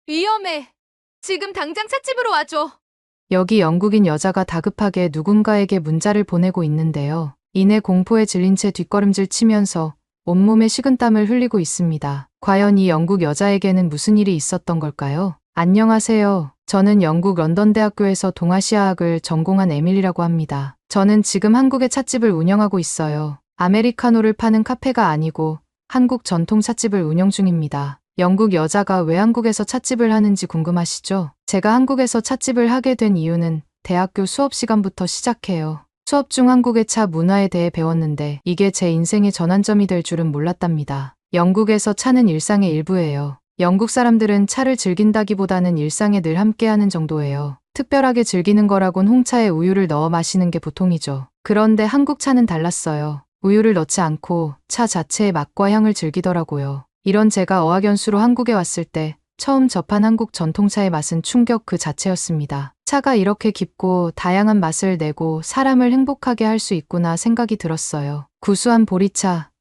위험해. 지금 당장 찻집으로 와줘. 여기 영국인 여자가 다급하게 누군가에게 문자를 보내고 있는데요. 이내 공포에 질린 채 뒷걸음질 치면서 온몸에 식은땀을 흘리고 있습니다. 과연 이 영국 여자에게는 무슨 일이 있었던 걸까요? 안녕하세요. 저는 영국 런던 대학교에서 동아시아학을 전공한 에밀리라고 합니다. 저는 지금 한국의 찻집을 운영하고 있어요. 아메리카노를 파는 카페가 아니고 한국 전통 찻집을 운영 중입니다. 영국 여자가 왜 한국에서 찻집을 하는지 궁금하시죠? 제가 한국에서 찻집을 하게 된 이유는 대학교 수업 시간부터 시작해요. 수업 중 한국의 차 문화에 대해 배웠는데 이게 제 인생의 전환점이 될 줄은 몰랐답니다. 영국에서 차는 일상의 일부예요. 영국 사람들은 차를 즐긴다기보다는 일상에 늘 함께하는 정도예요. 특별하게 즐기는 거라곤 홍차에 우유를 넣어 마시는 게 보통이죠. 그런데 한국 차는 달랐어요. 우유를 넣지 않고 차 자체의 맛과 향을 즐기더라고요. 이런 제가 어학연수로 한국에 왔을 때 처음 접한 한국 전통차의 맛은 충격 그 자체였습니다. 차가 이렇게 깊고 다양한 맛을 내고 사람을 행복하게 할 수 있구나 생각이 들었어요. 구수한 보리차,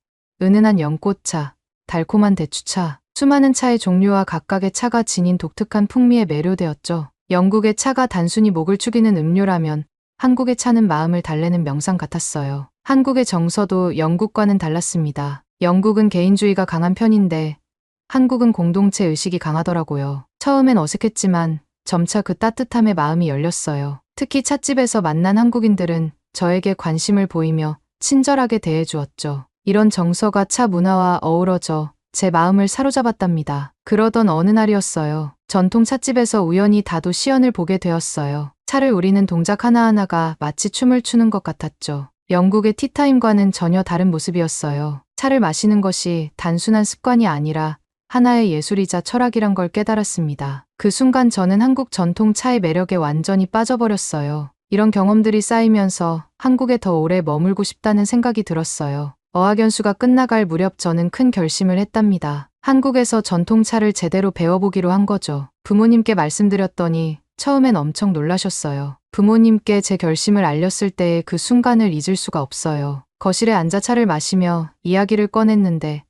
은은한 연꽃차, 달콤한 대추차, 수많은 차의 종류와 각각의 차가 지닌 독특한 풍미에 매료되었죠. 영국의 차가 단순히 목을 축이는 음료라면 한국의 차는 마음을 달래는 명상 같았어요. 한국의 정서도 영국과는 달랐습니다. 영국은 개인주의가 강한 편인데 한국은 공동체 의식이 강하더라고요. 처음엔 어색했지만 점차 그 따뜻함에 마음이 열렸어요. 특히 찻집에서 만난 한국인들은 저에게 관심을 보이며 친절하게 대해주었죠. 이런 정서가 차 문화와 어우러져 제 마음을 사로잡았답니다. 그러던 어느 날이었어요. 전통 찻집에서 우연히 다도 시연을 보게 되었어요. 차를 우리는 동작 하나하나가 마치 춤을 추는 것 같았죠. 영국의 티타임과는 전혀 다른 모습이었어요. 차를 마시는 것이 단순한 습관이 아니라 하나의 예술이자 철학이란 걸 깨달았습니다. 그 순간 저는 한국 전통 차의 매력에 완전히 빠져버렸어요. 이런 경험들이 쌓이면서 한국에 더 오래 머물고 싶다는 생각이 들었어요. 어학연수가 끝나갈 무렵 저는 큰 결심을 했답니다. 한국에서 전통차를 제대로 배워보기로 한 거죠. 부모님께 말씀드렸더니 처음엔 엄청 놀라셨어요. 부모님께 제 결심을 알렸을 때의 그 순간을 잊을 수가 없어요. 거실에 앉아 차를 마시며 이야기를 꺼냈는데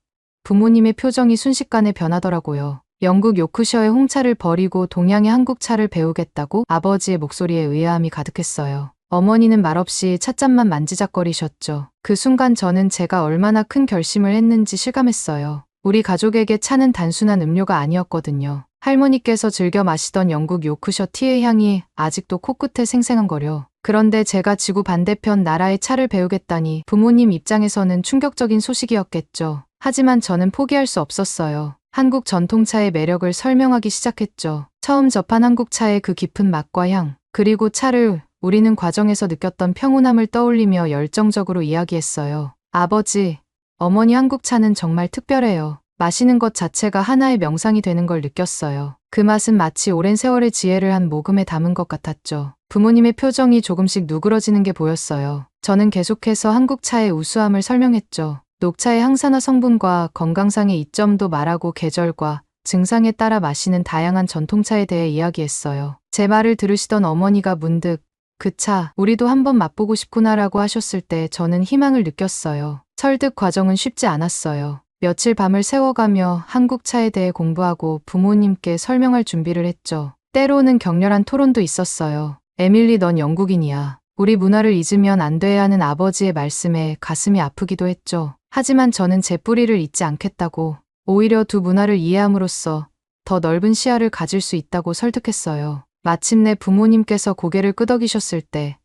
부모님의 표정이 순식간에 변하더라고요. 영국 요크셔의 홍차를 버리고 동양의 한국차를 배우겠다고 아버지의 목소리에 의아함이 가득했어요. 어머니는 말없이 찻잔만 만지작거리셨죠. 그 순간 저는 제가 얼마나 큰 결심을 했는지 실감했어요. 우리 가족에게 차는 단순한 음료가 아니었거든요. 할머니께서 즐겨 마시던 영국 요크셔 티의 향이 아직도 코끝에 생생한거려. 그런데 제가 지구 반대편 나라의 차를 배우겠다니 부모님 입장에서는 충격적인 소식이었겠죠. 하지만 저는 포기할 수 없었어요. 한국 전통차의 매력을 설명하기 시작했죠. 처음 접한 한국차의 그 깊은 맛과 향, 그리고 차를 우리는 과정에서 느꼈던 평온함을 떠올리며 열정적으로 이야기했어요. 아버지, 어머니 한국차는 정말 특별해요. 마시는 것 자체가 하나의 명상이 되는 걸 느꼈어요. 그 맛은 마치 오랜 세월의 지혜를 한 모금에 담은 것 같았죠. 부모님의 표정이 조금씩 누그러지는 게 보였어요. 저는 계속해서 한국차의 우수함을 설명했죠. 녹차의 항산화 성분과 건강상의 이점도 말하고 계절과 증상에 따라 마시는 다양한 전통차에 대해 이야기했어요. 제 말을 들으시던 어머니가 문득 그 차, 우리도 한번 맛보고 싶구나라고 하셨을 때 저는 희망을 느꼈어요. 설득 과정은 쉽지 않았어요. 며칠 밤을 새워가며 한국차에 대해 공부하고 부모님께 설명할 준비를 했죠. 때로는 격렬한 토론도 있었어요. 에밀리, 넌 영국인이야. 우리 문화를 잊으면 안 돼 하는 아버지의 말씀에 가슴이 아프기도 했죠. 하지만 저는 제 뿌리를 잊지 않겠다고, 오히려 두 문화를 이해함으로써 더 넓은 시야를 가질 수 있다고 설득했어요. 마침내 부모님께서 고개를 끄덕이셨을 때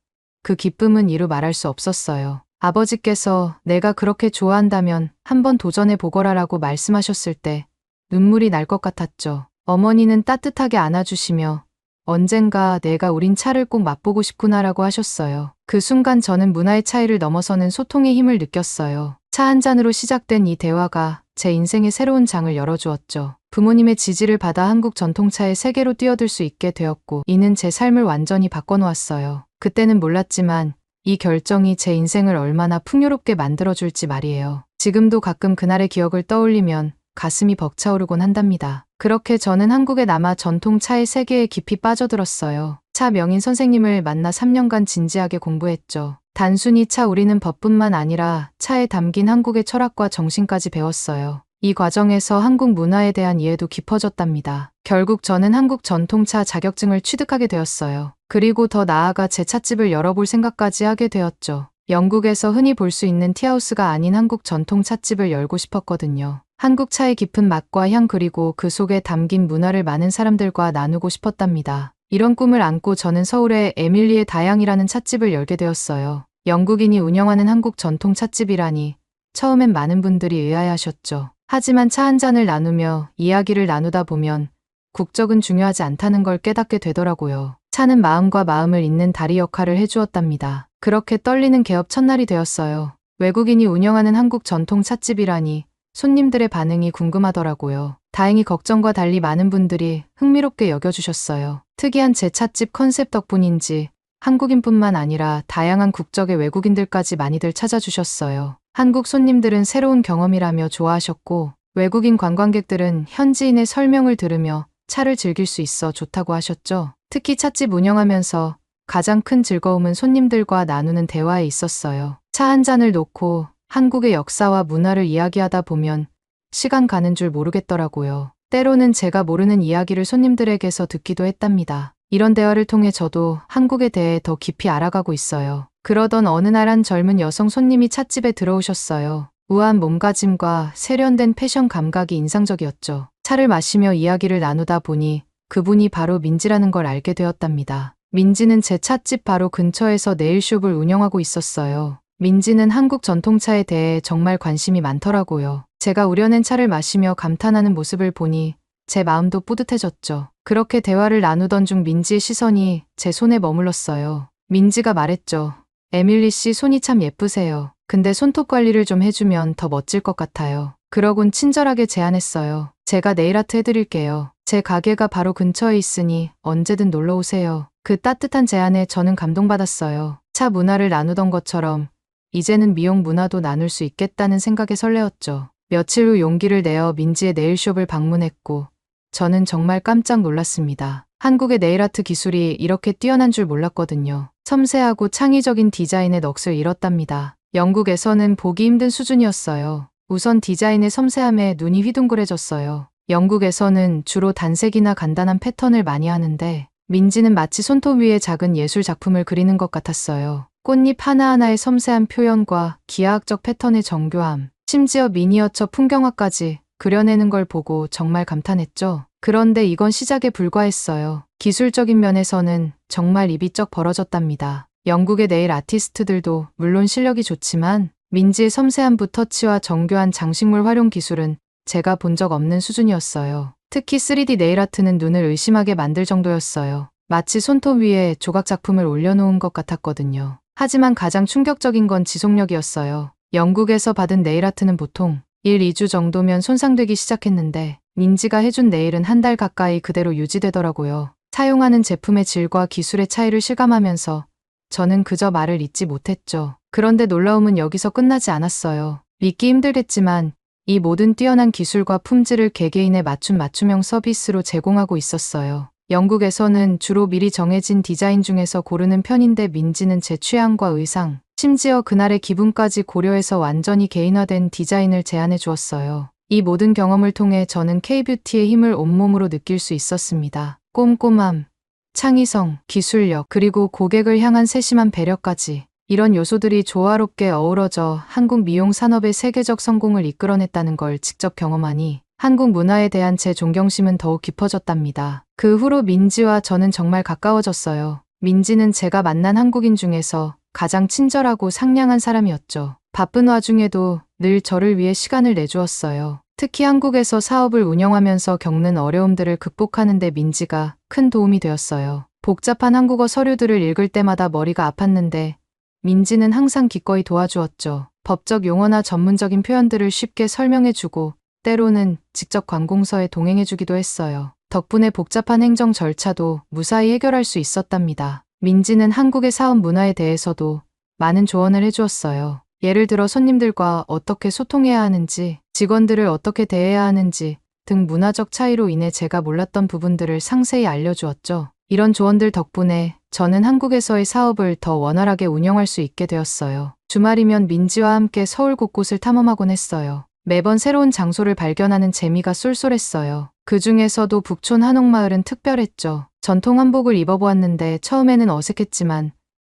그 기쁨은 이루 말할 수 없었어요. 아버지께서 내가 그렇게 좋아한다면 한번 도전해 보거라라고 말씀하셨을 때 눈물이 날 것 같았죠. 어머니는 따뜻하게 안아주시며 언젠가 내가 우린 차를 꼭 맛보고 싶구나라고 하셨어요. 그 순간 저는 문화의 차이를 넘어서는 소통의 힘을 느꼈어요. 차 한 잔으로 시작된 이 대화가 제 인생의 새로운 장을 열어주었죠. 부모님의 지지를 받아 한국 전통차의 세계로 뛰어들 수 있게 되었고 이는 제 삶을 완전히 바꿔놓았어요. 그때는 몰랐지만 이 결정이 제 인생을 얼마나 풍요롭게 만들어줄지 말이에요. 지금도 가끔 그날의 기억을 떠올리면 가슴이 벅차오르곤 한답니다. 그렇게 저는 한국에 남아 전통 차의 세계에 깊이 빠져들었어요. 차 명인 선생님을 만나 3년간 진지하게 공부했죠. 단순히 차 우리는 법뿐만 아니라 차에 담긴 한국의 철학과 정신까지 배웠어요. 이 과정에서 한국 문화에 대한 이해도 깊어졌답니다. 결국 저는 한국 전통차 자격증을 취득하게 되었어요. 그리고 더 나아가 제 찻집을 열어볼 생각까지 하게 되었죠. 영국에서 흔히 볼 수 있는 티하우스가 아닌 한국 전통 찻집을 열고 싶었거든요. 한국 차의 깊은 맛과 향 그리고 그 속에 담긴 문화를 많은 사람들과 나누고 싶었답니다. 이런 꿈을 안고 저는 서울의 에밀리의 다양이라는 찻집을 열게 되었어요. 영국인이 운영하는 한국 전통 찻집이라니 처음엔 많은 분들이 의아해하셨죠. 하지만 차 한 잔을 나누며 이야기를 나누다 보면 국적은 중요하지 않다는 걸 깨닫게 되더라고요. 차는 마음과 마음을 잇는 다리 역할을 해주었답니다. 그렇게 떨리는 개업 첫날이 되었어요. 외국인이 운영하는 한국 전통 찻집이라니 손님들의 반응이 궁금하더라고요. 다행히 걱정과 달리 많은 분들이 흥미롭게 여겨주셨어요. 특이한 제 찻집 컨셉 덕분인지 한국인뿐만 아니라 다양한 국적의 외국인들까지 많이들 찾아주셨어요. 한국 손님들은 새로운 경험이라며 좋아하셨고 외국인 관광객들은 현지인의 설명을 들으며 차를 즐길 수 있어 좋다고 하셨죠. 특히 찻집 운영하면서 가장 큰 즐거움은 손님들과 나누는 대화에 있었어요. 차 한 잔을 놓고 한국의 역사와 문화를 이야기하다 보면 시간 가는 줄 모르겠더라고요. 때로는 제가 모르는 이야기를 손님들에게서 듣기도 했답니다. 이런 대화를 통해 저도 한국에 대해 더 깊이 알아가고 있어요. 그러던 어느 날 한 젊은 여성 손님이 찻집에 들어오셨어요. 우아한 몸가짐과 세련된 패션 감각이 인상적이었죠. 차를 마시며 이야기를 나누다 보니 그분이 바로 민지라는 걸 알게 되었답니다. 민지는 제 찻집 바로 근처에서 네일숍을 운영하고 있었어요. 민지는 한국 전통차에 대해 정말 관심이 많더라고요. 제가 우려낸 차를 마시며 감탄하는 모습을 보니 제 마음도 뿌듯해졌죠. 그렇게 대화를 나누던 중 민지의 시선이 제 손에 머물렀어요. 민지가 말했죠. 에밀리 씨 손이 참 예쁘세요. 근데 손톱 관리를 좀 해주면 더 멋질 것 같아요. 그러곤 친절하게 제안했어요. 제가 네일아트 해드릴게요. 제 가게가 바로 근처에 있으니 언제든 놀러 오세요. 그 따뜻한 제안에 저는 감동받았어요. 차 문화를 나누던 것처럼 이제는 미용 문화도 나눌 수 있겠다는 생각에 설레었죠. 며칠 후 용기를 내어 민지의 네일숍을 방문했고 저는 정말 깜짝 놀랐습니다. 한국의 네일아트 기술이 이렇게 뛰어난 줄 몰랐거든요. 섬세하고 창의적인 디자인의 넋을 잃었답니다. 영국에서는 보기 힘든 수준이었어요. 우선 디자인의 섬세함에 눈이 휘둥그레졌어요. 영국에서는 주로 단색이나 간단한 패턴을 많이 하는데 민지는 마치 손톱 위에 작은 예술 작품을 그리는 것 같았어요. 꽃잎 하나하나의 섬세한 표현과 기하학적 패턴의 정교함, 심지어 미니어처 풍경화까지 그려내는 걸 보고 정말 감탄했죠. 그런데 이건 시작에 불과했어요. 기술적인 면에서는 정말 입이 쩍 벌어졌답니다. 영국의 네일 아티스트들도 물론 실력이 좋지만 민지의 섬세한 붓터치와 정교한 장식물 활용 기술은 제가 본 적 없는 수준이었어요. 특히 3D 네일 아트는 눈을 의심하게 만들 정도였어요. 마치 손톱 위에 조각 작품을 올려놓은 것 같았거든요. 하지만 가장 충격적인 건 지속력이었어요. 영국에서 받은 네일 아트는 보통 1, 2주 정도면 손상되기 시작했는데 민지가 해준 네일은 한 달 가까이 그대로 유지되더라고요. 사용하는 제품의 질과 기술의 차이를 실감하면서 저는 그저 말을 잇지 못했죠. 그런데 놀라움은 여기서 끝나지 않았어요. 믿기 힘들겠지만 이 모든 뛰어난 기술과 품질을 개개인에 맞춘 맞춤형 서비스로 제공하고 있었어요. 영국에서는 주로 미리 정해진 디자인 중에서 고르는 편인데 민지는 제 취향과 의상, 심지어 그날의 기분까지 고려해서 완전히 개인화된 디자인을 제안해 주었어요. 이 모든 경험을 통해 저는 K-뷰티의 힘을 온몸으로 느낄 수 있었습니다. 꼼꼼함, 창의성, 기술력, 그리고 고객을 향한 세심한 배려까지. 이런 요소들이 조화롭게 어우러져 한국 미용 산업의 세계적 성공을 이끌어냈다는 걸 직접 경험하니 한국 문화에 대한 제 존경심은 더욱 깊어졌답니다. 그 후로 민지와 저는 정말 가까워졌어요. 민지는 제가 만난 한국인 중에서 가장 친절하고 상냥한 사람이었죠. 바쁜 와중에도 늘 저를 위해 시간을 내주었어요. 특히 한국에서 사업을 운영하면서 겪는 어려움들을 극복하는 데 민지가 큰 도움이 되었어요. 복잡한 한국어 서류들을 읽을 때마다 머리가 아팠는데 민지는 항상 기꺼이 도와주었죠. 법적 용어나 전문적인 표현들을 쉽게 설명해주고 때로는 직접 관공서에 동행해주기도 했어요. 덕분에 복잡한 행정 절차도 무사히 해결할 수 있었답니다. 민지는 한국의 사업 문화에 대해서도 많은 조언을 해주었어요. 예를 들어 손님들과 어떻게 소통해야 하는지, 직원들을 어떻게 대해야 하는지 등 문화적 차이로 인해 제가 몰랐던 부분들을 상세히 알려주었죠. 이런 조언들 덕분에 저는 한국에서의 사업을 더 원활하게 운영할 수 있게 되었어요. 주말이면 민지와 함께 서울 곳곳을 탐험하곤 했어요. 매번 새로운 장소를 발견하는 재미가 쏠쏠했어요. 그 중에서도 북촌 한옥마을은 특별했죠. 전통 한복을 입어보았는데 처음에는 어색했지만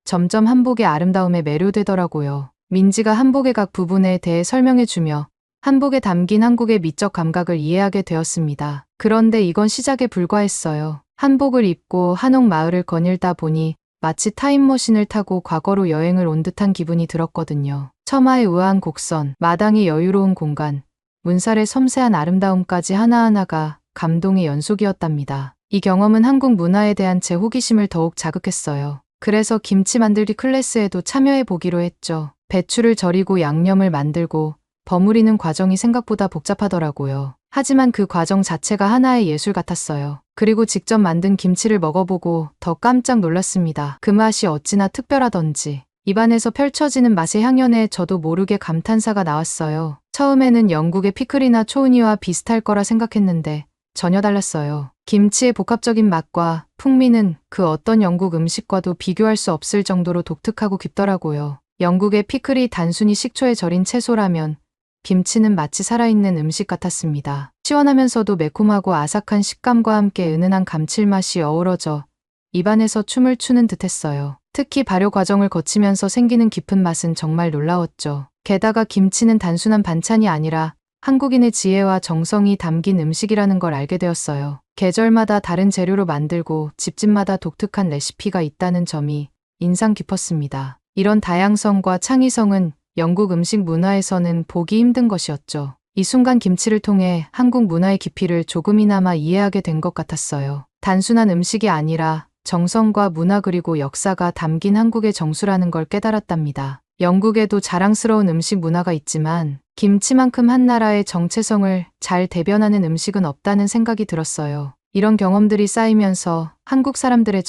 점점 한복의 아름다움에 매료되더라고요. 민지가 한복의 각 부분에 대해 설명해주며 한복에 담긴 한국의 미적 감각을 이해하게 되었습니다. 그런데 이건 시작에 불과했어요. 한복을 입고 한옥마을을 거닐다 보니 마치 타임머신을 타고 과거로 여행을 온 듯한 기분이 들었거든요. 처마의 우아한 곡선, 마당의 여유로운 공간, 문살의 섬세한 아름다움까지 하나하나가 감동의 연속이었답니다. 이 경험은 한국 문화에 대한 제 호기심을 더욱 자극했어요. 그래서 김치 만들기 클래스에도 참여해 보기로 했죠. 배추를 절이고 양념을 만들고 버무리는 과정이 생각보다 복잡하더라고요. 하지만 그 과정 자체가 하나의 예술 같았어요. 그리고 직접 만든 김치를 먹어보고 더 깜짝 놀랐습니다. 그 맛이 어찌나 특별하던지. 입안에서 펼쳐지는 맛의 향연에 저도 모르게 감탄사가 나왔어요. 처음에는 영국의 피클이나 초은이와 비슷할 거라 생각했는데 전혀 달랐어요. 김치의 복합적인 맛과 풍미는 그 어떤 영국 음식과도 비교할 수 없을 정도로 독특하고 깊더라고요. 영국의 피클이 단순히 식초에 절인 채소라면 김치는 마치 살아있는 음식 같았습니다. 시원하면서도 매콤하고 아삭한 식감과 함께 은은한 감칠맛이 어우러져 입안에서 춤을 추는 듯했어요. 특히 발효 과정을 거치면서 생기는 깊은 맛은 정말 놀라웠죠. 게다가 김치는 단순한 반찬이 아니라 한국인의 지혜와 정성이 담긴 음식이라는 걸 알게 되었어요. 계절마다 다른 재료로 만들고 집집마다 독특한 레시피가 있다는 점이 인상 깊었습니다. 이런 다양성과 창의성은 영국 음식 문화에서는 보기 힘든 것이었죠. 이 순간 김치를 통해 한국 문화의 깊이를 조금이나마 이해하게 된 것 같았어요. 단순한 음식이 아니라 정성과 문화 그리고 역사가 담긴 한국의 정수라는 걸 깨달았답니다. 영국에도 자랑스러운 음식 문화가 있지만 김치만큼 한 나라의 정체성을 잘 대변하는 음식은 없다는 생각이 들었어요. 이런 경험들이 쌓이면서 한국 사람들의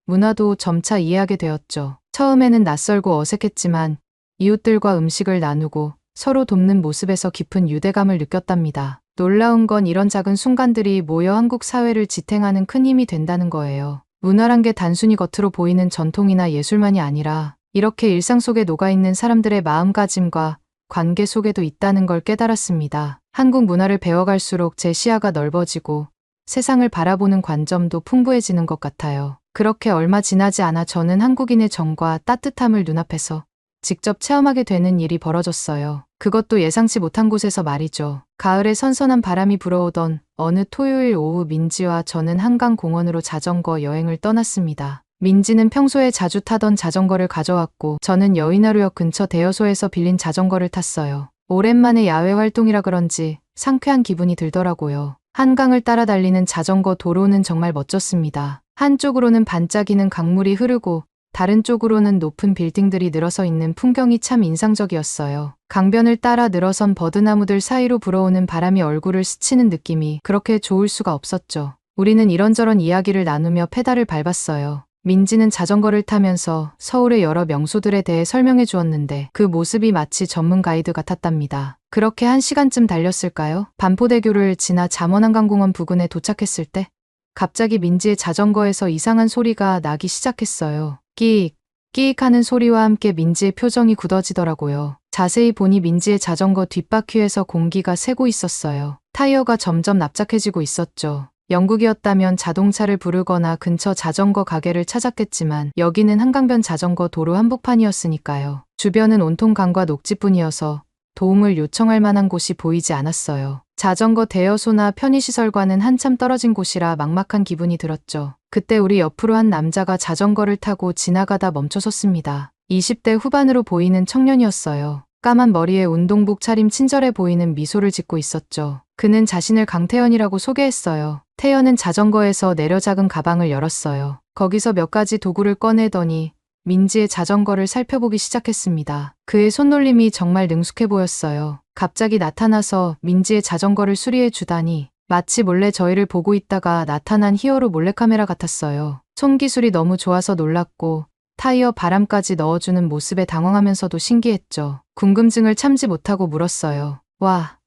문화도 점차 이해하게 되었죠. 처음에는 낯설고 어색했지만 이웃들과 음식을 나누고 서로 돕는 모습에서 깊은 유대감을 느꼈답니다. 놀라운 건 이런 작은 순간들이 모여 한국 사회를 지탱하는 큰 힘이 된다는 거예요. 문화란 게 단순히 겉으로 보이는 전통이나 예술만이 아니라 이렇게 일상 속에 녹아있는 사람들의 마음가짐과 관계 속에도 있다는 걸 깨달았습니다. 한국 문화를 배워갈수록 제 시야가 넓어지고 세상을 바라보는 관점도 풍부해지는 것 같아요. 그렇게 얼마 지나지 않아 저는 한국인의 정과 따뜻함을 눈앞에서 직접 체험하게 되는 일이 벌어졌어요. 그것도 예상치 못한 곳에서 말이죠. 가을에 선선한 바람이 불어오던 어느 토요일 오후 민지와 저는 한강공원으로 자전거 여행을 떠났습니다. 민지는 평소에 자주 타던 자전거를 가져왔고 저는 여의나루역 근처 대여소에서 빌린 자전거를 탔어요. 오랜만에 야외 활동이라 그런지 상쾌한 기분이 들더라고요. 한강을 따라 달리는 자전거 도로는 정말 멋졌습니다. 한쪽으로는 반짝이는 강물이 흐르고 다른 쪽으로는 높은 빌딩들이 늘어서 있는 풍경이 참 인상적이었어요. 강변을 따라 늘어선 버드나무들 사이로 불어오는 바람이 얼굴을 스치는 느낌이 그렇게 좋을 수가 없었죠. 우리는 이런저런 이야기를 나누며 페달을 밟았어요. 민지는 자전거를 타면서 서울의 여러 명소들에 대해 설명해 주었는데 그 모습이 마치 전문 가이드 같았답니다. 그렇게 1시간쯤 달렸을까요? 반포대교를 지나 잠원한강공원 부근에 도착했을 때 갑자기 민지의 자전거에서 이상한 소리가 나기 시작했어요. 끼익, 끼익 하는 소리와 함께 민지의 표정이 굳어지더라고요. 자세히 보니 민지의 자전거 뒷바퀴에서 공기가 새고 있었어요. 타이어가 점점 납작해지고 있었죠. 영국이었다면 자동차를 부르거나 근처 자전거 가게를 찾았겠지만 여기는 한강변 자전거 도로 한복판이었으니까요. 주변은 온통 강과 녹지뿐이어서 도움을 요청할 만한 곳이 보이지 않았어요. 자전거 대여소나 편의시설과는 한참 떨어진 곳이라 막막한 기분이 들었죠. 그때 우리 옆으로 한 남자가 자전거를 타고 지나가다 멈춰섰습니다. 20대 후반으로 보이는 청년이었어요. 까만 머리에 운동복 차림 친절해 보이는 미소를 짓고 있었죠. 그는 자신을 강태현이라고 소개했어요. 태연은 자전거에서 내려 작은 가방을 열었어요. 거기서 몇 가지 도구를 꺼내더니 민지의 자전거를 살펴보기 시작했습니다. 그의 손놀림이 정말 능숙해 보였어요. 갑자기 나타나서 민지의 자전거를 수리해 주다니 마치 몰래 저희를 보고 있다가 나타난 히어로 몰래카메라 같았어요. 손기술이 너무 좋아서 놀랐고 타이어 바람까지 넣어주는 모습에 당황하면서도 신기했죠. 궁금증을 참지 못하고 물었어요. 와,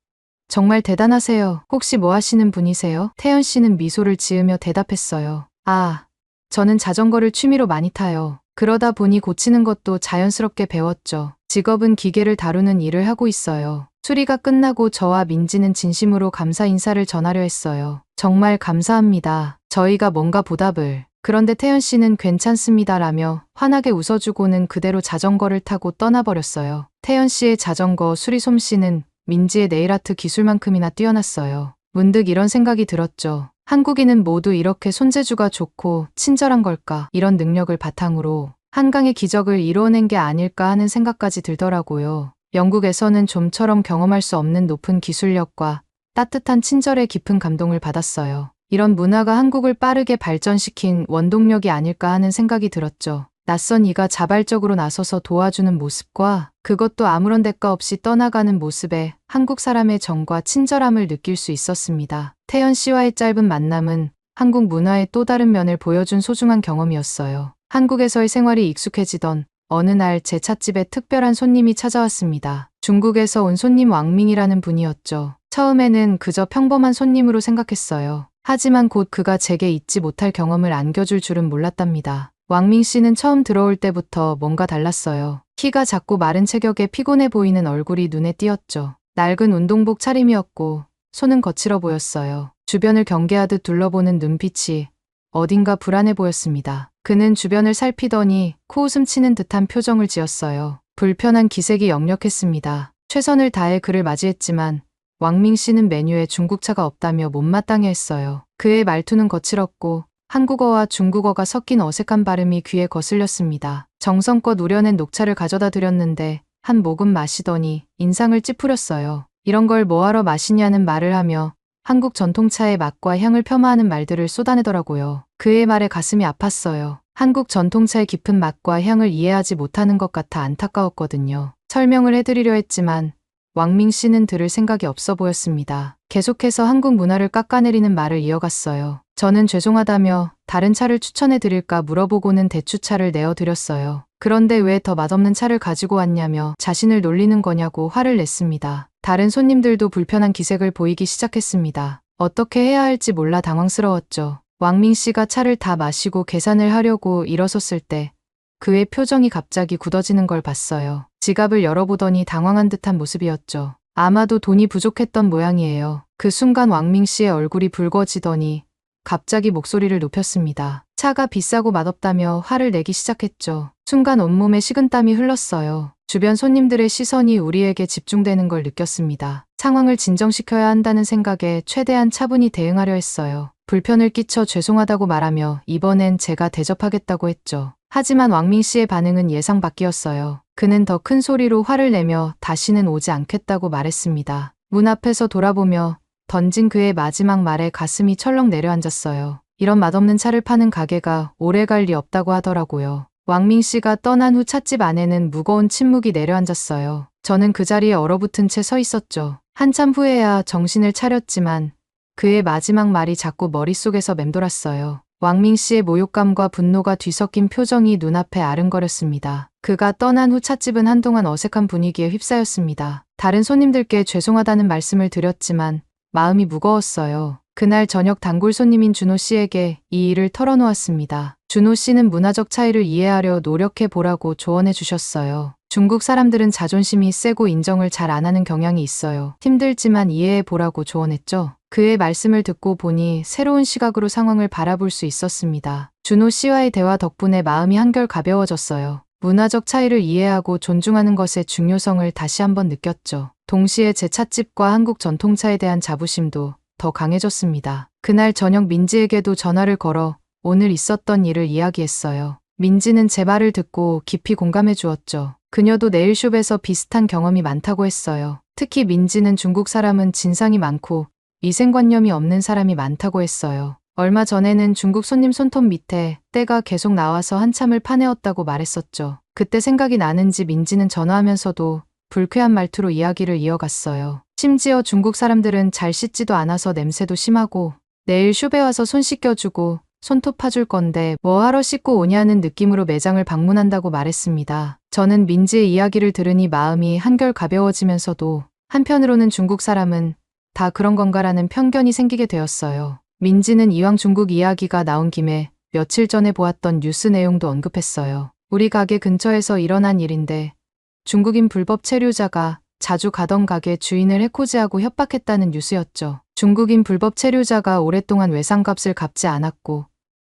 정말 대단하세요. 혹시 뭐 하시는 분이세요? 태연 씨는 미소를 지으며 대답했어요. 아, 저는 자전거를 취미로 많이 타요. 그러다 보니 고치는 것도 자연스럽게 배웠죠. 직업은 기계를 다루는 일을 하고 있어요. 수리가 끝나고 저와 민지는 진심으로 감사 인사를 전하려 했어요. 정말 감사합니다. 저희가 뭔가 보답을. 그런데 태연 씨는 괜찮습니다라며 환하게 웃어주고는 그대로 자전거를 타고 떠나버렸어요. 태연 씨의 자전거 수리 솜씨는 민지의 네일아트 기술만큼이나 뛰어났어요. 문득 이런 생각이 들었죠. 한국인은 모두 이렇게 손재주가 좋고 친절한 걸까? 이런 능력을 바탕으로 한강의 기적을 이루어낸 게 아닐까 하는 생각까지 들더라고요. 영국에서는 좀처럼 경험할 수 없는 높은 기술력과 따뜻한 친절에 깊은 감동을 받았어요. 이런 문화가 한국을 빠르게 발전시킨 원동력이 아닐까 하는 생각이 들었죠. 낯선 이가 자발적으로 나서서 도와주는 모습과 그것도 아무런 대가 없이 떠나가는 모습에 한국 사람의 정과 친절함을 느낄 수 있었습니다. 태연 씨와의 짧은 만남은 한국 문화의 또 다른 면을 보여준 소중한 경험이었어요. 한국에서의 생활이 익숙해지던 어느 날 제 찻집에 특별한 손님이 찾아왔습니다. 중국에서 온 손님 왕밍이라는 분이었죠. 처음에는 그저 평범한 손님으로 생각했어요. 하지만 곧 그가 제게 잊지 못할 경험을 안겨줄 줄은 몰랐답니다. 왕밍 씨는 처음 들어올 때부터 뭔가 달랐어요. 키가 작고 마른 체격에 피곤해 보이는 얼굴이 눈에 띄었죠. 낡은 운동복 차림이었고 손은 거칠어 보였어요. 주변을 경계하듯 둘러보는 눈빛이 어딘가 불안해 보였습니다. 그는 주변을 살피더니 코웃음 치는 듯한 표정을 지었어요. 불편한 기색이 역력했습니다. 최선을 다해 그를 맞이했지만 왕밍 씨는 메뉴에 중국차가 없다며 못마땅해 했어요. 그의 말투는 거칠었고 한국어와 중국어가 섞인 어색한 발음이 귀에 거슬렸습니다. 정성껏 우려낸 녹차를 가져다 드렸는데 한 모금 마시더니 인상을 찌푸렸어요. 이런 걸 뭐하러 마시냐는 말을 하며 한국 전통차의 맛과 향을 폄하하는 말들을 쏟아내더라고요. 그의 말에 가슴이 아팠어요. 한국 전통차의 깊은 맛과 향을 이해하지 못하는 것 같아 안타까웠거든요. 설명을 해드리려 했지만 왕밍 씨는 들을 생각이 없어 보였습니다. 계속해서 한국 문화를 깎아내리는 말을 이어갔어요. 저는 죄송하다며 다른 차를 추천해 드릴까 물어보고는 대추차를 내어드렸어요. 그런데 왜 더 맛없는 차를 가지고 왔냐며 자신을 놀리는 거냐고 화를 냈습니다. 다른 손님들도 불편한 기색을 보이기 시작했습니다. 어떻게 해야 할지 몰라 당황스러웠죠. 왕밍 씨가 차를 다 마시고 계산을 하려고 일어섰을 때 그의 표정이 갑자기 굳어지는 걸 봤어요. 지갑을 열어보더니 당황한 듯한 모습이었죠. 아마도 돈이 부족했던 모양이에요. 그 순간 왕밍 씨의 얼굴이 붉어지더니 갑자기 목소리를 높였습니다. 차가 비싸고 맛없다며 화를 내기 시작했죠. 순간 온몸에 식은땀이 흘렀어요. 주변 손님들의 시선이 우리에게 집중되는 걸 느꼈습니다. 상황을 진정시켜야 한다는 생각에 최대한 차분히 대응하려 했어요. 불편을 끼쳐 죄송하다고 말하며 이번엔 제가 대접하겠다고 했죠. 하지만 왕밍 씨의 반응은 예상 밖이었어요. 그는 더 큰 소리로 화를 내며 다시는 오지 않겠다고 말했습니다. 문 앞에서 돌아보며 던진 그의 마지막 말에 가슴이 철렁 내려앉았어요. 이런 맛없는 차를 파는 가게가 오래 갈 리 없다고 하더라고요. 왕밍 씨가 떠난 후 찻집 안에는 무거운 침묵이 내려앉았어요. 저는 그 자리에 얼어붙은 채 서 있었죠. 한참 후에야 정신을 차렸지만 그의 마지막 말이 자꾸 머릿속에서 맴돌았어요. 왕밍 씨의 모욕감과 분노가 뒤섞인 표정이 눈앞에 아른거렸습니다. 그가 떠난 후 찻집은 한동안 어색한 분위기에 휩싸였습니다. 다른 손님들께 죄송하다는 말씀을 드렸지만 마음이 무거웠어요. 그날 저녁 단골 손님인 준호 씨에게 이 일을 털어놓았습니다. 준호 씨는 문화적 차이를 이해하려 노력해 보라고 조언해 주셨어요. 중국 사람들은 자존심이 세고 인정을 잘 안 하는 경향이 있어요. 힘들지만 이해해 보라고 조언했죠. 그의 말씀을 듣고 보니 새로운 시각으로 상황을 바라볼 수 있었습니다. 준호 씨와의 대화 덕분에 마음이 한결 가벼워졌어요. 문화적 차이를 이해하고 존중하는 것의 중요성을 다시 한번 느꼈죠. 동시에 제 찻집과 한국 전통차에 대한 자부심도 더 강해졌습니다. 그날 저녁 민지에게도 전화를 걸어 오늘 있었던 일을 이야기했어요. 민지는 제 말을 듣고 깊이 공감해 주었죠. 그녀도 네일숍에서 비슷한 경험이 많다고 했어요. 특히 민지는 중국 사람은 진상이 많고 위생관념이 없는 사람이 많다고 했어요. 얼마 전에는 중국 손님 손톱 밑에 때가 계속 나와서 한참을 파내었다고 말했었죠. 그때 생각이 나는지 민지는 전화하면서도 불쾌한 말투로 이야기를 이어갔어요. 심지어 중국 사람들은 잘 씻지도 않아서 냄새도 심하고 내일 숍에 와서 손 씻겨주고 손톱 파줄 건데 뭐하러 씻고 오냐는 느낌으로 매장을 방문한다고 말했습니다. 저는 민지의 이야기를 들으니 마음이 한결 가벼워지면서도 한편으로는 중국 사람은 다 그런 건가라는 편견이 생기게 되었어요. 민지는 이왕 중국 이야기가 나온 김에 며칠 전에 보았던 뉴스 내용도 언급했어요. 우리 가게 근처에서 일어난 일인데 중국인 불법 체류자가 자주 가던 가게 주인을 해코지하고 협박했다는 뉴스였죠. 중국인 불법 체류자가 오랫동안 외상값을 갚지 않았고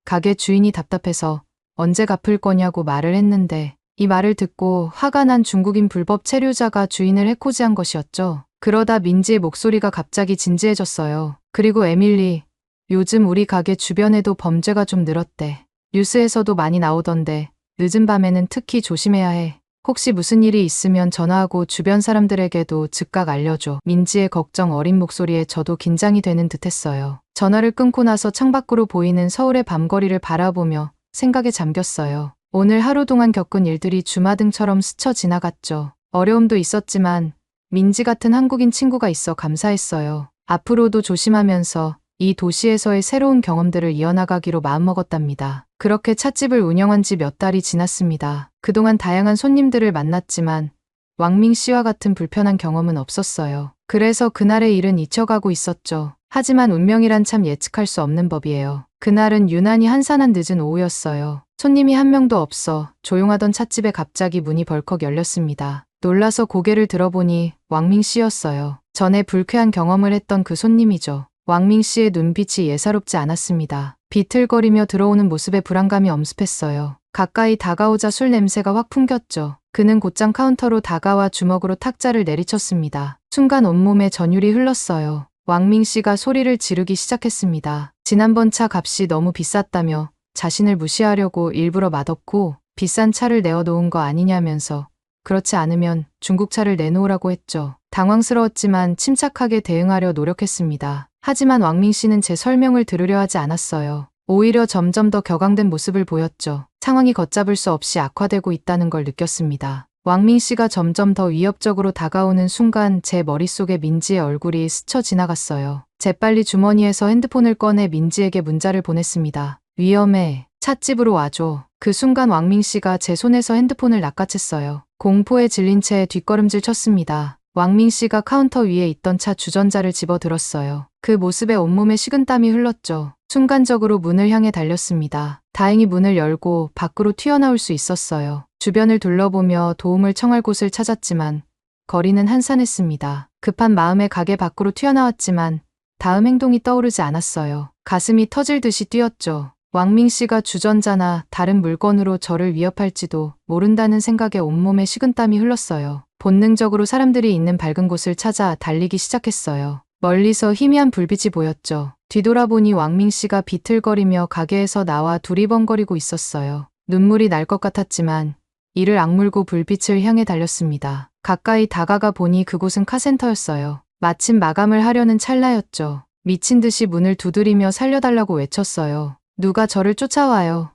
가게 주인이 답답해서 언제 갚을 거냐고 말을 했는데 이 말을 듣고 화가 난 중국인 불법 체류자가 주인을 해코지한 것이었죠. 그러다 민지의 목소리가 갑자기 진지해졌어요. 그리고 에밀리, 요즘 우리 가게 주변에도 범죄가 좀 늘었대. 뉴스에서도 많이 나오던데 늦은 밤에는 특히 조심해야 해. 혹시 무슨 일이 있으면 전화하고 주변 사람들에게도 즉각 알려줘. 민지의 걱정 어린 목소리에 저도 긴장이 되는 듯했어요. 전화를 끊고 나서 창밖으로 보이는 서울의 밤거리를 바라보며 생각에 잠겼어요. 오늘 하루 동안 겪은 일들이 주마등처럼 스쳐 지나갔죠. 어려움도 있었지만 민지 같은 한국인 친구가 있어 감사했어요. 앞으로도 조심하면서 이 도시에서의 새로운 경험들을 이어나가기로 마음먹었답니다. 그렇게 찻집을 운영한 지 몇 달이 지났습니다. 그동안 다양한 손님들을 만났지만 왕밍 씨와 같은 불편한 경험은 없었어요. 그래서 그날의 일은 잊혀가고 있었죠. 하지만 운명이란 참 예측할 수 없는 법이에요. 그날은 유난히 한산한 늦은 오후였어요. 손님이 한 명도 없어 조용하던 찻집에 갑자기 문이 벌컥 열렸습니다. 놀라서 고개를 들어보니 왕밍 씨였어요. 전에 불쾌한 경험을 했던 그 손님이죠. 왕밍 씨의 눈빛이 예사롭지 않았습니다. 비틀거리며 들어오는 모습에 불안감이 엄습했어요. 가까이 다가오자 술 냄새가 확 풍겼죠. 그는 곧장 카운터로 다가와 주먹으로 탁자를 내리쳤습니다. 순간 온몸에 전율이 흘렀어요. 왕밍 씨가 소리를 지르기 시작했습니다. 지난번 차 값이 너무 비쌌다며 자신을 무시하려고 일부러 맛없고 비싼 차를 내어놓은 거 아니냐면서 그렇지 않으면 중국차를 내놓으라고 했죠. 당황스러웠지만 침착하게 대응하려 노력했습니다. 하지만 왕밍 씨는 제 설명을 들으려 하지 않았어요. 오히려 점점 더 격앙된 모습을 보였죠. 상황이 걷잡을 수 없이 악화되고 있다는 걸 느꼈습니다. 왕밍 씨가 점점 더 위협적으로 다가오는 순간 제 머릿속에 민지의 얼굴이 스쳐 지나갔어요. 재빨리 주머니에서 핸드폰을 꺼내 민지에게 문자를 보냈습니다. 위험해. 찻집으로 와줘. 그 순간 왕밍 씨가 제 손에서 핸드폰을 낚아챘어요. 공포에 질린 채 뒷걸음질 쳤습니다. 왕밍 씨가 카운터 위에 있던 차 주전자를 집어들었어요. 그 모습에 온몸에 식은땀이 흘렀죠. 순간적으로 문을 향해 달렸습니다. 다행히 문을 열고 밖으로 튀어나올 수 있었어요. 주변을 둘러보며 도움을 청할 곳을 찾았지만 거리는 한산했습니다. 급한 마음에 가게 밖으로 튀어나왔지만 다음 행동이 떠오르지 않았어요. 가슴이 터질 듯이 뛰었죠. 왕밍 씨가 주전자나 다른 물건으로 저를 위협할지도 모른다는 생각에 온몸에 식은땀이 흘렀어요. 본능적으로 사람들이 있는 밝은 곳을 찾아 달리기 시작했어요. 멀리서 희미한 불빛이 보였죠. 뒤돌아보니 왕밍 씨가 비틀거리며 가게에서 나와 두리번거리고 있었어요. 눈물이 날 것 같았지만 이를 악물고 불빛을 향해 달렸습니다. 가까이 다가가 보니 그곳은 카센터였어요. 마침 마감을 하려는 찰나였죠. 미친 듯이 문을 두드리며 살려달라고 외쳤어요. 누가 저를 쫓아와요.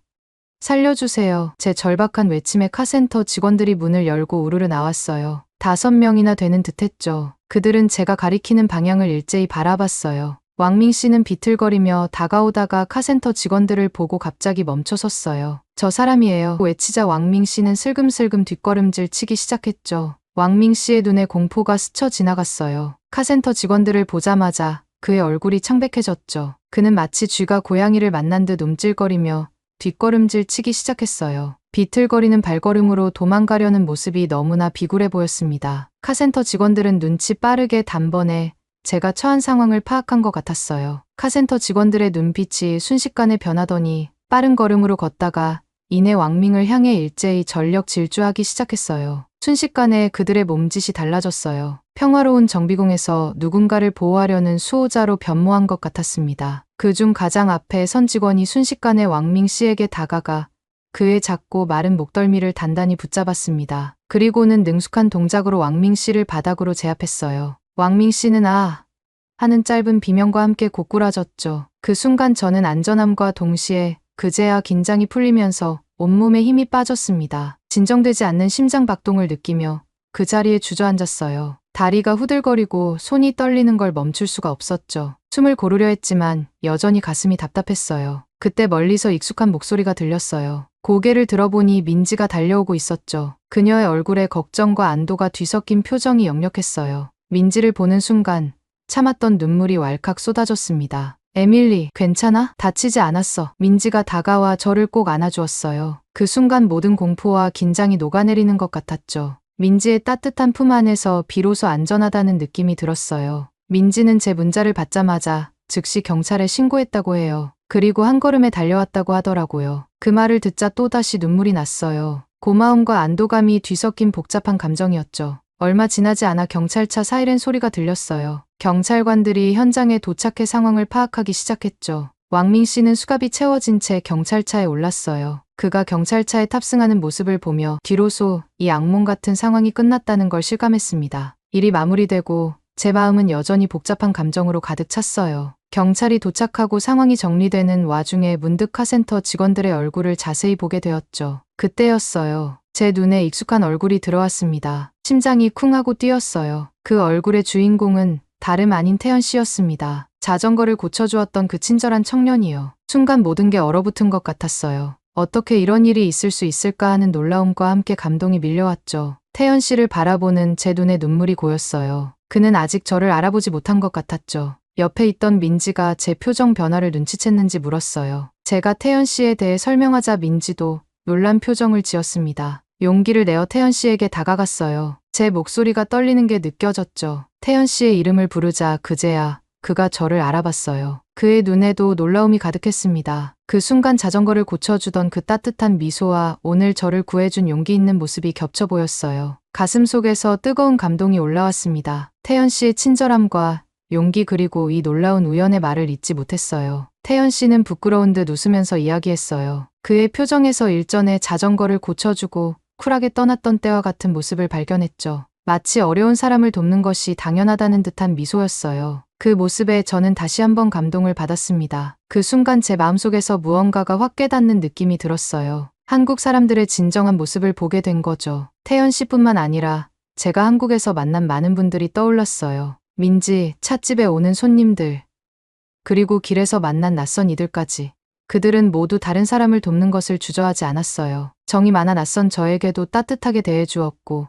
살려주세요. 제 절박한 외침에 카센터 직원들이 문을 열고 우르르 나왔어요. 5명이나 되는 듯했죠. 그들은 제가 가리키는 방향을 일제히 바라봤어요. 왕밍 씨는 비틀거리며 다가오다가 카센터 직원들을 보고 갑자기 멈춰섰어요. 저 사람이에요. 외치자 왕밍 씨는 슬금슬금 뒷걸음질 치기 시작했죠. 왕밍 씨의 눈에 공포가 스쳐 지나갔어요. 카센터 직원들을 보자마자 그의 얼굴이 창백해졌죠. 그는 마치 쥐가 고양이를 만난 듯 움찔거리며 뒷걸음질 치기 시작했어요. 비틀거리는 발걸음으로 도망가려는 모습이 너무나 비굴해 보였습니다. 카센터 직원들은 눈치 빠르게 단번에 제가 처한 상황을 파악한 것 같았어요. 카센터 직원들의 눈빛이 순식간에 변하더니 빠른 걸음으로 걷다가 이내 왕밍을 향해 일제히 전력 질주하기 시작했어요. 순식간에 그들의 몸짓이 달라졌어요. 평화로운 정비공에서 누군가를 보호하려는 수호자로 변모한 것 같았습니다. 그중 가장 앞에 선 직원이 순식간에 왕밍 씨에게 다가가 그의 작고 마른 목덜미를 단단히 붙잡았습니다. 그리고는 능숙한 동작으로 왕밍 씨를 바닥으로 제압했어요. 왕밍 씨는 아 하는 짧은 비명과 함께 고꾸라졌죠. 그 순간 저는 안전함과 동시에 그제야 긴장이 풀리면서 온몸에 힘이 빠졌습니다. 진정되지 않는 심장 박동을 느끼며 그 자리에 주저앉았어요. 다리가 후들거리고 손이 떨리는 걸 멈출 수가 없었죠. 숨을 고르려 했지만 여전히 가슴이 답답했어요. 그때 멀리서 익숙한 목소리가 들렸어요. 고개를 들어보니 민지가 달려오고 있었죠. 그녀의 얼굴에 걱정과 안도가 뒤섞인 표정이 역력했어요. 민지를 보는 순간 참았던 눈물이 왈칵 쏟아졌습니다. 에밀리, 괜찮아? 다치지 않았어. 민지가 다가와 저를 꼭 안아주었어요. 그 순간 모든 공포와 긴장이 녹아내리는 것 같았죠. 민지의 따뜻한 품 안에서 비로소 안전하다는 느낌이 들었어요. 민지는 제 문자를 받자마자 즉시 경찰에 신고했다고 해요. 그리고 한 걸음에 달려왔다고 하더라고요. 그 말을 듣자 또다시 눈물이 났어요. 고마움과 안도감이 뒤섞인 복잡한 감정이었죠. 얼마 지나지 않아 경찰차 사이렌 소리가 들렸어요. 경찰관들이 현장에 도착해 상황을 파악하기 시작했죠. 왕민 씨는 수갑이 채워진 채 경찰차에 올랐어요. 그가 경찰차에 탑승하는 모습을 보며 비로소 이 악몽 같은 상황이 끝났다는 걸 실감했습니다. 일이 마무리되고 제 마음은 여전히 복잡한 감정으로 가득 찼어요. 경찰이 도착하고 상황이 정리되는 와중에 문득 카센터 직원들의 얼굴을 자세히 보게 되었죠. 그때였어요. 제 눈에 익숙한 얼굴이 들어왔습니다. 심장이 쿵 하고 뛰었어요. 그 얼굴의 주인공은 다름 아닌 태연 씨였습니다. 자전거를 고쳐주었던 그 친절한 청년이요. 순간 모든 게 얼어붙은 것 같았어요. 어떻게 이런 일이 있을 수 있을까 하는 놀라움과 함께 감동이 밀려왔죠. 태연 씨를 바라보는 제 눈에 눈물이 고였어요. 그는 아직 저를 알아보지 못한 것 같았죠. 옆에 있던 민지가 제 표정 변화를 눈치챘는지 물었어요. 제가 태연 씨에 대해 설명하자 민지도 놀란 표정을 지었습니다. 용기를 내어 태연 씨에게 다가갔어요. 제 목소리가 떨리는 게 느껴졌죠. 태연 씨의 이름을 부르자 그제야 그가 저를 알아봤어요. 그의 눈에도 놀라움이 가득했습니다. 그 순간 자전거를 고쳐주던 그 따뜻한 미소와 오늘 저를 구해준 용기 있는 모습이 겹쳐 보였어요. 가슴 속에서 뜨거운 감동이 올라왔습니다. 태연 씨의 친절함과 용기 그리고 이 놀라운 우연의 말을 잊지 못했어요. 태연 씨는 부끄러운 듯 웃으면서 이야기했어요. 그의 표정에서 일전에 자전거를 고쳐주고 쿨하게 떠났던 때와 같은 모습을 발견했죠. 마치 어려운 사람을 돕는 것이 당연하다는 듯한 미소였어요. 그 모습에 저는 다시 한번 감동을 받았습니다. 그 순간 제 마음속에서 무언가가 확 깨닫는 느낌이 들었어요. 한국 사람들의 진정한 모습을 보게 된 거죠. 태연 씨뿐만 아니라 제가 한국에서 만난 많은 분들이 떠올랐어요. 민지, 찻집에 오는 손님들, 그리고 길에서 만난 낯선 이들까지. 그들은 모두 다른 사람을 돕는 것을 주저하지 않았어요. 정이 많아 낯선 저에게도 따뜻하게 대해주었고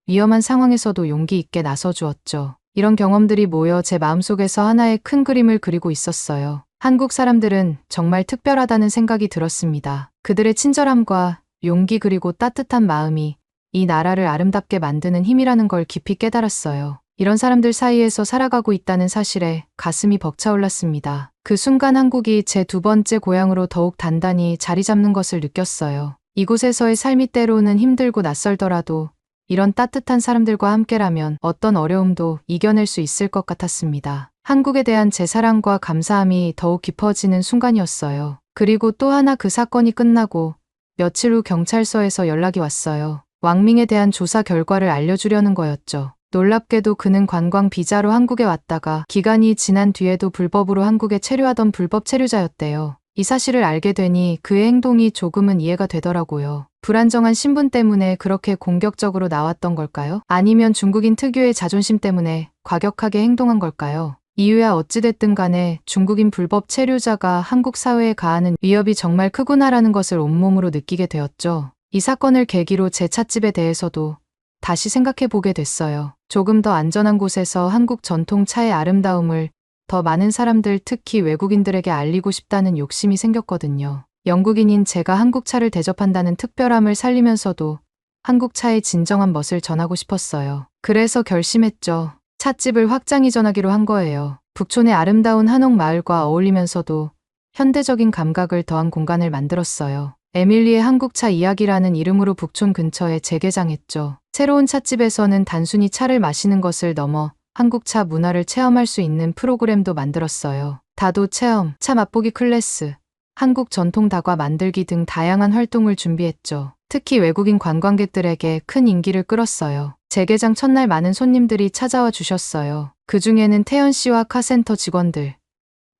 위험한 상황에서도 용기 있게 나서주었죠. 이런 경험들이 모여 제 마음속에서 하나의 큰 그림을 그리고 있었어요. 한국 사람들은 정말 특별하다는 생각이 들었습니다. 그들의 친절함과 용기 그리고 따뜻한 마음이 이 나라를 아름답게 만드는 힘이라는 걸 깊이 깨달았어요. 이런 사람들 사이에서 살아가고 있다는 사실에 가슴이 벅차올랐습니다. 그 순간 한국이 제 두 번째 고향으로 더욱 단단히 자리 잡는 것을 느꼈어요. 이곳에서의 삶이 때로는 힘들고 낯설더라도 이런 따뜻한 사람들과 함께라면 어떤 어려움도 이겨낼 수 있을 것 같았습니다. 한국에 대한 제 사랑과 감사함이 더욱 깊어지는 순간이었어요. 그리고 또 하나 그 사건이 끝나고 며칠 후 경찰서에서 연락이 왔어요. 왕밍에 대한 조사 결과를 알려주려는 거였죠. 놀랍게도 그는 관광 비자로 한국에 왔다가 기간이 지난 뒤에도 불법으로 한국에 체류하던 불법 체류자였대요. 이 사실을 알게 되니 그의 행동이 조금은 이해가 되더라고요. 불안정한 신분 때문에 그렇게 공격적으로 나왔던 걸까요? 아니면 중국인 특유의 자존심 때문에 과격하게 행동한 걸까요? 이유야 어찌됐든 간에 중국인 불법 체류자가 한국 사회에 가하는 위협이 정말 크구나라는 것을 온몸으로 느끼게 되었죠. 이 사건을 계기로 제 찻집에 대해서도 다시 생각해 보게 됐어요. 조금 더 안전한 곳에서 한국 전통 차의 아름다움을 더 많은 사람들, 특히 외국인들에게 알리고 싶다는 욕심이 생겼거든요. 영국인인 제가 한국 차를 대접한다는 특별함을 살리면서도 한국 차의 진정한 멋을 전하고 싶었어요. 그래서 결심했죠. 찻집을 확장 이전하기로 한 거예요. 북촌의 아름다운 한옥 마을과 어울리면서도 현대적인 감각을 더한 공간을 만들었어요. 에밀리의 한국차 이야기라는 이름으로 북촌 근처에 재개장했죠. 새로운 찻집에서는 단순히 차를 마시는 것을 넘어 한국차 문화를 체험할 수 있는 프로그램도 만들었어요. 다도 체험, 차 맛보기 클래스, 한국 전통 다과 만들기 등 다양한 활동을 준비했죠. 특히 외국인 관광객들에게 큰 인기를 끌었어요. 재개장 첫날 많은 손님들이 찾아와 주셨어요. 그 중에는 태연 씨와 카센터 직원들,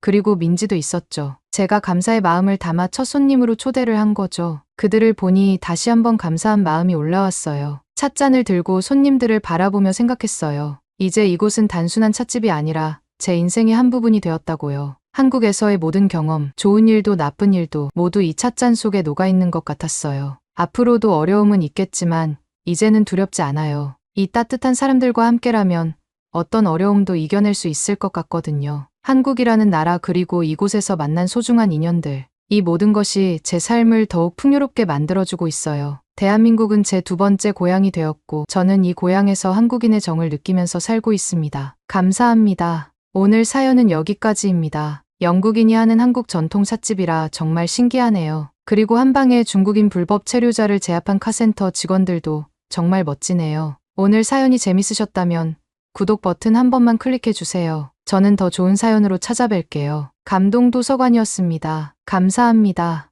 그리고 민지도 있었죠. 제가 감사의 마음을 담아 첫 손님으로 초대를 한 거죠. 그들을 보니 다시 한번 감사한 마음이 올라왔어요. 찻잔을 들고 손님들을 바라보며 생각했어요. 이제 이곳은 단순한 찻집이 아니라 제 인생의 한 부분이 되었다고요. 한국에서의 모든 경험, 좋은 일도 나쁜 일도 모두 이 찻잔 속에 녹아있는 것 같았어요. 앞으로도 어려움은 있겠지만 이제는 두렵지 않아요. 이 따뜻한 사람들과 함께라면 어떤 어려움도 이겨낼 수 있을 것 같거든요. 한국이라는 나라 그리고 이곳에서 만난 소중한 인연들, 이 모든 것이 제 삶을 더욱 풍요롭게 만들어주고 있어요. 대한민국은 제 두 번째 고향이 되었고 저는 이 고향에서 한국인의 정을 느끼면서 살고 있습니다. 감사합니다. 오늘 사연은 여기까지입니다. 영국인이 하는 한국 전통 찻집이라 정말 신기하네요. 그리고 한방에 중국인 불법 체류자를 제압한 카센터 직원들도 정말 멋지네요. 오늘 사연이 재밌으셨다면 구독 버튼 한 번만 클릭해 주세요. 저는 더 좋은 사연으로 찾아뵐게요. 감동도서관이었습니다. 감사합니다.